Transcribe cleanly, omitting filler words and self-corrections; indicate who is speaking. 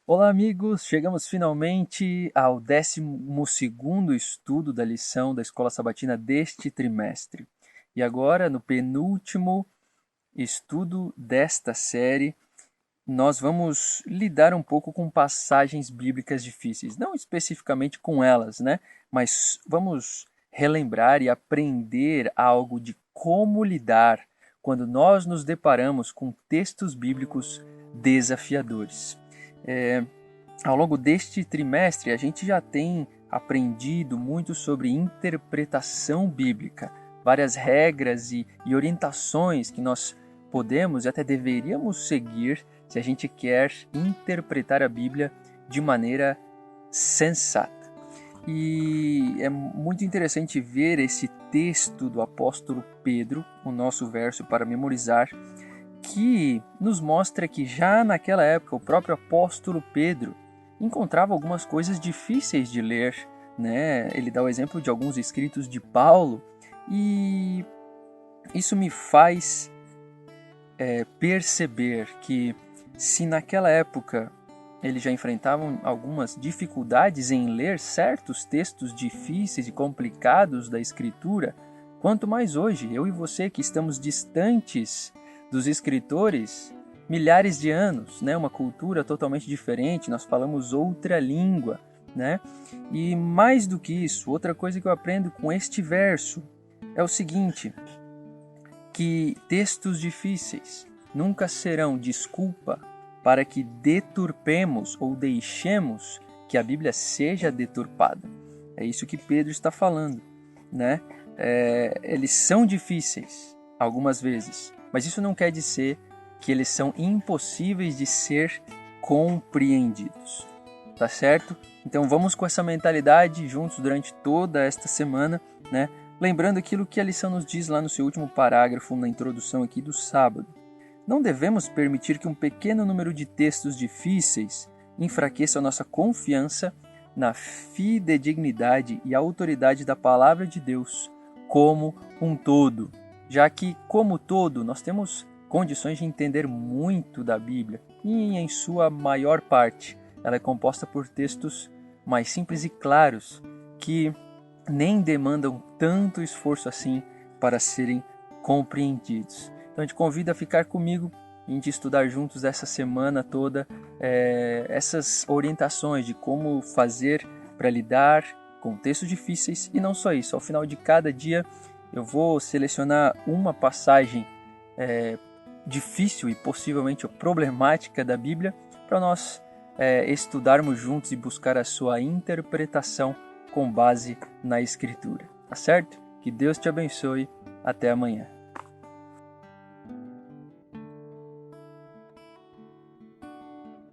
Speaker 1: Olá, amigos! Chegamos finalmente ao 12º estudo da lição da Escola Sabatina deste trimestre. E agora, no penúltimo estudo desta série, nós vamos lidar um pouco com passagens bíblicas difíceis. Não especificamente com elas, né? Mas vamos relembrar e aprender algo de como lidar quando nós nos deparamos com textos bíblicos desafiadores. Ao longo deste trimestre, a gente já tem aprendido muito sobre interpretação bíblica, várias regras e orientações que nós podemos e até deveríamos seguir se a gente quer interpretar a Bíblia de maneira sensata. E é muito interessante ver esse texto do apóstolo Pedro, o nosso verso para memorizar, que nos mostra que já naquela época o próprio apóstolo Pedro encontrava algumas coisas difíceis de ler, né? Ele dá o exemplo de alguns escritos de Paulo e isso me faz perceber que se naquela época eles já enfrentavam algumas dificuldades em ler certos textos difíceis e complicados da Escritura, quanto mais hoje, eu e você que estamos distantes dos escritores, milhares de anos, né? Uma cultura totalmente diferente, nós falamos outra língua, né? E mais do que isso, outra coisa que eu aprendo com este verso é o seguinte, que textos difíceis nunca serão desculpa para que deturpemos ou deixemos que a Bíblia seja deturpada. É isso que Pedro está falando, né? Eles são difíceis algumas vezes, mas isso não quer dizer que eles são impossíveis de ser compreendidos, tá certo? Então vamos com essa mentalidade juntos durante toda esta semana, né? Lembrando aquilo que a lição nos diz lá no seu último parágrafo na introdução aqui do sábado. Não devemos permitir que um pequeno número de textos difíceis enfraqueça a nossa confiança na fidedignidade e autoridade da palavra de Deus como um todo, já que, como todo, nós temos condições de entender muito da Bíblia e, em sua maior parte, ela é composta por textos mais simples e claros que nem demandam tanto esforço assim para serem compreendidos. Então eu te convido a ficar comigo e a gente estudar juntos essa semana toda essas orientações de como fazer para lidar com textos difíceis e não só isso. Ao final de cada dia eu vou selecionar uma passagem difícil e possivelmente problemática da Bíblia para nós estudarmos juntos e buscar a sua interpretação com base na Escritura. Tá certo? Que Deus te abençoe. Até amanhã.